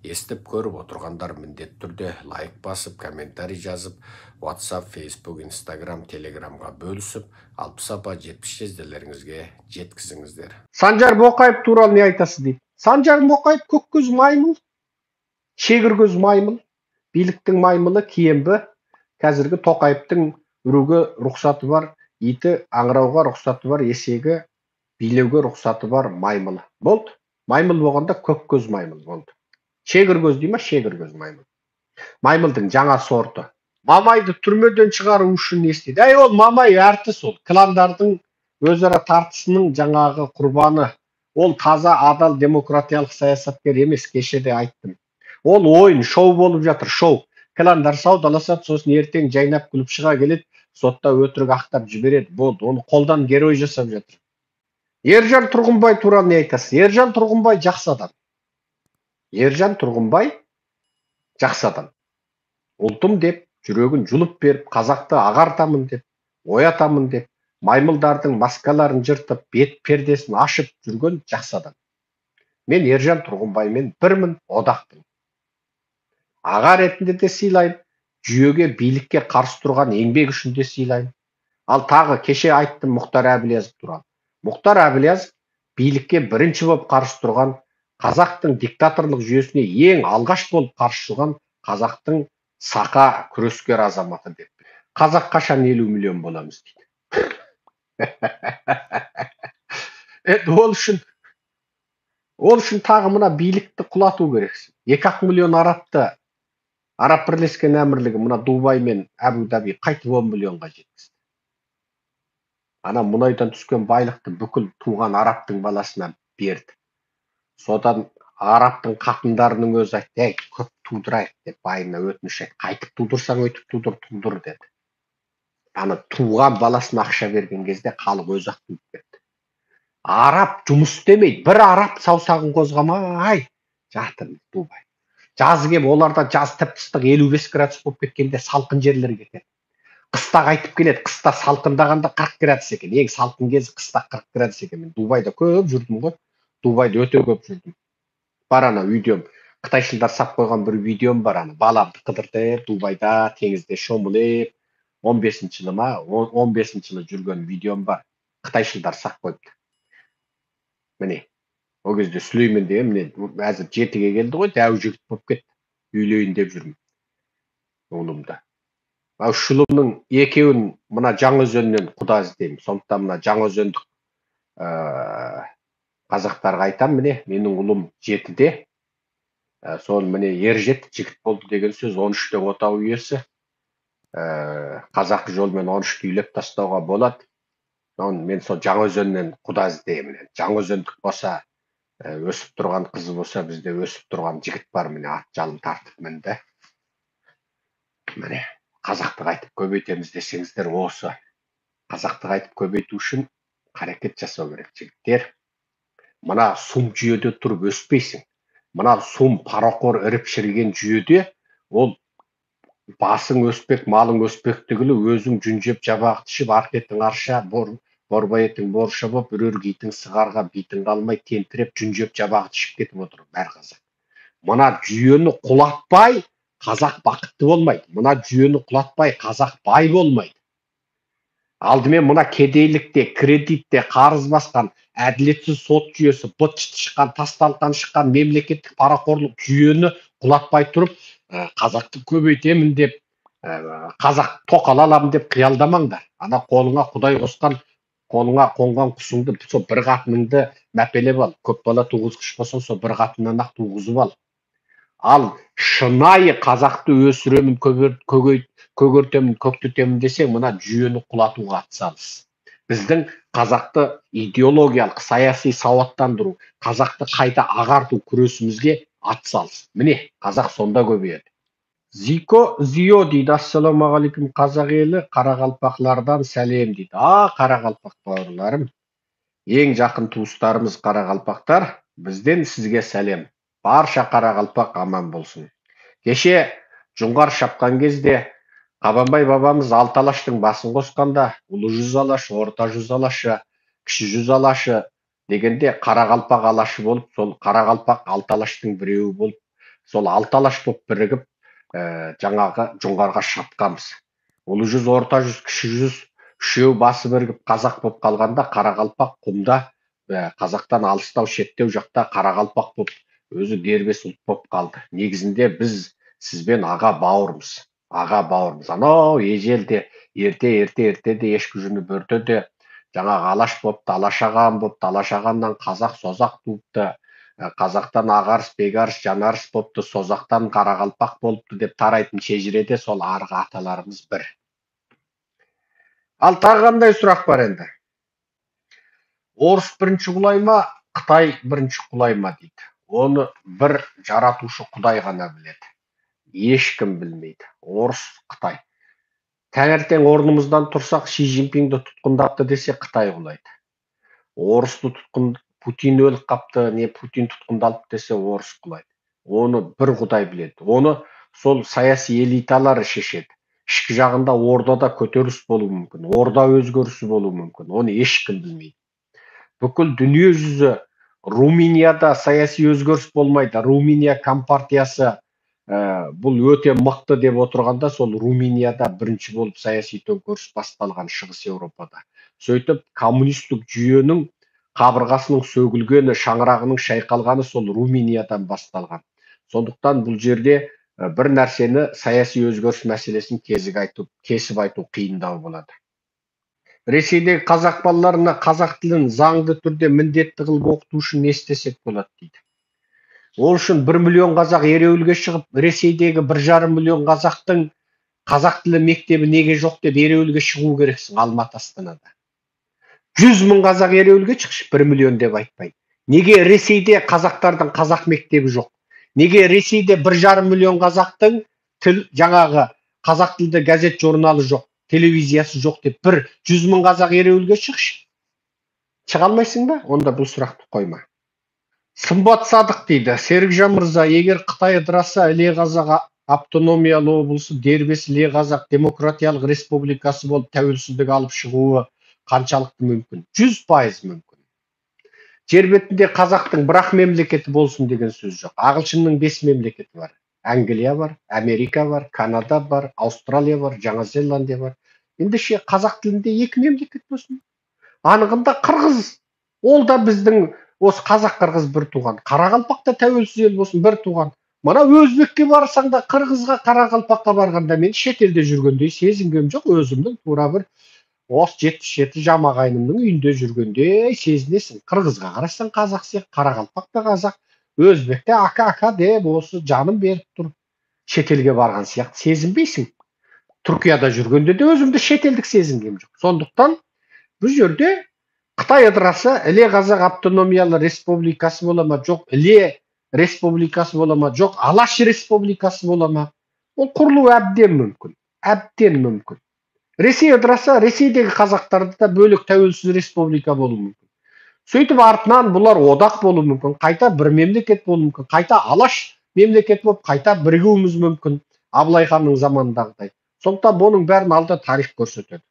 естіп көріп отырғандар міндетті түрде лайк басып, комментарий жазып, WhatsApp, Facebook, Instagram, Telegramға бөлісіп, Алпыс апа 70 жезделеріңізге жеткізіңіздер. Санжар Боқаев туралы не айтасыз дейді. Санжар Боқаев көк көз маймыл, шегір көз маймыл, биліктің маймылы киембі, қазіргі Тоқаевтың үруге рұқсаты бар, иті аңырауға рұқсаты бар, есегі билеуге рұқсаты бар маймыл. Болды. Маймыл болғанда көк көз маймыл болды. Шегір көз дей ма? Шегір көз маймыл. Маймылдың жаңа сорты. Мамайды түрмеден шығару үшін не істейді? Әй, ол Мамай әртіс ол. Кландардың өзара тартысының жаңағы құрбаны. Ол таза адал демократиялық саясаткер емес, кеше де айттым. Ол ойын, шоу болып жатыр, шоу. Кландар саудаласады, сосын ертең жайнап күліп шыға келеді, сотта өтірік ақтап жібереді. Болды, оны қолдан герой жасап жатыр. Ержан Тұрғынбай туралы не айтасыз? Ержан Тұрғынбай жақсы адам. Ержан Тұрғынбай жақсы адам. Ұлтым деп, жүрегін жұлып беріп, қазақты ағартамын деп, оятамын деп, маймылдардың маскаларын жыртып, бет пердесін ашып жүрген жақсы адам. Мен Ержан Тұрғынбаймен бірмін, одақпын. Аға ретінде де сыйлаймын, жүйеге, билікке қарсы тұрған еңбек үшін де сыйлаймын. Ал тағы кеше айттым Мұхтар Әбілязов туралы. Мұхтар Әбілязов билікке бірінші болып қарсы тұрған, қазақтың диктаторлық жүйесіне ең алғаш болып қарсы тұрған қазақтың сақа күрескер азаматы деп. Қазақ қашан 50 миллион боламыз дейді. Ол үшін тағы мына билікті құлату керексің. 2 миллион Араб Бірлескен Әмірлігі мына Дубай мен Әбу-Даби қайтып 10 миллионға жеткізді. Ана мұнайдан түскен байлықты бүкіл туған арабтың баласына берді. Содан арабтың қатындарының өзі айтты, көп тудырайық деп байына өтініш айтты. Қайтып тудырсаң өйтіп тудыр деді. Ана туған баласына ақша берген кезде халық өзі-ақ туып кетті. Араб жұмыс істемейді. Бір араб саусағын қозғамай жатыр Дубай. Жаз кеп, оларда жаз тып-тыстық 55 градус болып кеткенде салқын жерлерге кетеді. Қыста қайтып келеді, қыста салқындағанда 40 градус екен. Ең салқын кезі қыста 40 градус екен. Мен Дубайда көп жүрдім ғой. Дубайда өте көп жүрдім. Бар ана видеом, қытайшылдар сап қойған бір видеом бар, ана баламды қыдыртып, Дубайда теңізде шомылып, 15-ші жылы жүрген видеом бар. Қытайшылдар сап қойыпты. Міне, о кезде Сүлеймен деген, міне, әзір 7-ге келді ғой, дәу жігіт болып кетті. Үйлейін деп жүрмін. Ұлымда. Шұлымның екеуін мына Жаңаөзеннен құда іздеймін. Сондықтан мына Жаңаөзендік қазақтарға айтам, міне, менің ұлым 7-де. Соны міне ержет жігіт болды деген сөз 13-те отау иесі. Қазақы жолмен 13-ті үйлеп тастауға болады. Мен сол Жаңаөзеннен құда іздеймін. Жаңаөзендік болса, өсіп тұрған қызы болса, бізде өсіп тұрған жігіт бар, міне ат жалын тартып мінді. Міне, қазақты қайтып көбейтеміз десеңіздер осы. Қазақты қайтып көбейту үшін қарекет жасау керек жігіттер. Мына сұм жүйеде тұрып өспейсің. Мына сұм парақор іріп шіріген жүйеде ол басың өспек, малың өспек түгілі өзің жүнжеп жабақты ішіп, арқетің арша, борбайетің борша боп, үрер гейтің сығарға бейтің қалмай тентіреп жүнжеп жабақты ішіп кетіп отыр бәр қазақ. Мына жүйені құлатпай, қазақ бақытты болмайды. Мына жүйені құлатпай, қазақ бай болмайды. Алдымен мына кедейлікте, кредитте қарыз басқан, әділетсіз сот жүйесі, быт-шыт шыққан, тасталықтан шыққан мемлекеттік парақорлық жүйені құлатпай тұрып, қазақты көбейтемін деп, қазақ тоқал аламын деп қиялдамаңдар. Ана қолыңа Құдай қосқан, қолыңа қонған құсыңды, сол бір қатыныңды мәпелеп ал. Көп бала туғызғыш болсаң, сол бір қатыннан ақ туғызып ал. Ал шынайы қазақты өсіремін, көгертемін, көктетемін десең, мына жүйені құлатуға атсалыс. Біздің қазақты идеологиялық, саяси сауаттандыру, қазақты қайта ағарту күресімізге атсалыс. Міне, қазақ сонда көбейеді. Зио дейді, ассалаумағалейкум қазақ елі, қарақалпақлардан сәлем дейді. Қарақалпақ бауырларым, ең жақын туыстарымыз қарақалпақтар, бізден сізге сәлем. Барша қарақалпақ аман болсын. Кеше Жоңғар шапқан кезде Қабанбай бабамыз алты алаштың басын қосқанда, ұлы жүз алашы, орта жүз алашы, кіші жүз алашы дегенде қарақалпақ алашы болып, сол қарақалпақ алты алаштың біреуі болып, сол алты алаш болып бірігіп жаңағы жоңғарға шапқанбыз. Ұлы жүз, орта жүз, кіші жүз үшеу басы бірігіп қазақ болып қалғанда Қарақалпақ құмда қазақтан алыстау шеттеу жақта Қарақалпақ болып өзі дербес ұлт болып қалды. Негізінде біз сізбен аға бауырмыз. Анау ежелде ертеде ешкі жүні бөртеде жаңағы алаш болыпты, алашаған болыпты, алашағаннан қазақ созақ туыпты, қазақтан ағарыс, бекарыс, жанарыс болыпты, созақтан Қарақалпақ болыпты деп тарайтын шежіреде сол арғы аталарымыз бір. Ал тағы қандай сұрақ бар енді? Орыс бірінші құлай ма, Қытай бірінші құлай ма дейді. Оны бір жаратушы Құдай ғана біледі. Ешкім білмейді. Орыс, Қытай. Таңертең орнымыздан тұрсақ, Ши Цзиньпинді тұтқындапты десе Қытай құлайды. Орысты Путин өліп қапты, не Путин тұтқындалып десе орыс құлайды. Оны бір Құдай біледі. Оны сол саяси элиталары шешеді. Ішкі жағында ордада көтеріліс болуы мүмкін, орда өзгерісі болуы мүмкін. Оны ешкім білмейді. Бүкіл дүние жүзі Румынияда саяси өзгеріс болмайды. Румыния компартиясы бұл өте мықты деп отырғанда, сол Румынияда бірінші болып саяси төңкеріс басталған Шығыс Еуропада. Сөйтіп коммунистік жүйенің қабырғасының сөгілгені, шаңырағының шайқалғаны сол Румыниядан басталған. Сондықтан бұл жерде бір нәрсені саяси өзгеріс мәселесін кесіп айту қиындау болады. Ресейдегі қазақ балаларына қазақ тілін заңды түрде міндетті қылып оқыту үшін не істесек болады дейді. Ол үшін 1 миллион қазақ ереуілге шығып, Ресейдегі 1,5 миллион қазақтың қазақ тілі мектебі неге жоқ деп ереуілге шығу керексің Алматы, Астанада. 100 мың қазақ ереуілге шықшы, 1 миллион деп айтпай. Неге Ресейде қазақтардың қазақ мектебі жоқ? Неге Ресейде 1,5 миллион қазақтың жаңағы қазақ тілді газет журналы жоқ, телевизиясы жоқ деп 100 мың қазақ ереуілге шықшы? Шыға алмайсың ба? Онда бұл сұрақты қойма. Сымбат Садық дейді, Серікжан мырза, егер Қытай ыдыраса, Іле Қазақ автономиялы облысы дербес Іле Қазақ демократиялық республикасы болып тәуелсіздік алып шығуы қаншалықты мүмкін? 100% мүмкін. Жер бетінде қазақтың бір-ақ мемлекеті болсын деген сөз жоқ. Ағылшынның 5 мемлекеті бар. Англия бар, Америка бар, Канада бар, Аустралия бар, Жаңа Зеландия бар. Ендеше қазақ тілінде 2 мемлекет болсын. Анығында қырғыз, ол да біздің осы қазақ-қырғыз бір туған. Қарақалпақта тәуелсіз ел болсын, бір туған. Мана Өзбекке барсаң да, Қырғызға, Қарақалпаққа барғанда мен шетелде жүргендей сезінгем жоқ, өзімнің тура бір осы 77 жамағайынымның үйінде жүргендей сезінесің. Қырғызға қарасаң қазақ сияқты, Қарақалпақта қазақ, Өзбекте ака деп осы жаным беріп тұр. Шетелге барған сияқты сезінбейсің. Түркияда жүргенде де өзімді шетелдік сезінгем жоқ. Сондықтан бұл жерде Қытай ыдыраса, Іле Қазақ автономиялы республикасы бола ма, жоқ Іле республикасы бола ма, жоқ Алаш республикасы бола ма? Ол құрылу әбден мүмкін. Ресей ыдыраса, Ресейдегі қазақтарды да бөлек тәуелсіз республика болуы мүмкін. Сөйтіп артынан бұлар одақ болуы мүмкін, қайта бір мемлекет болуы мүмкін, қайта Алаш мемлекет болып, қайта бірігуіміз мүмкін, Абылай ханның заманындағыдай. Сондықтан бұның бәрін алда тарих көрсетеді.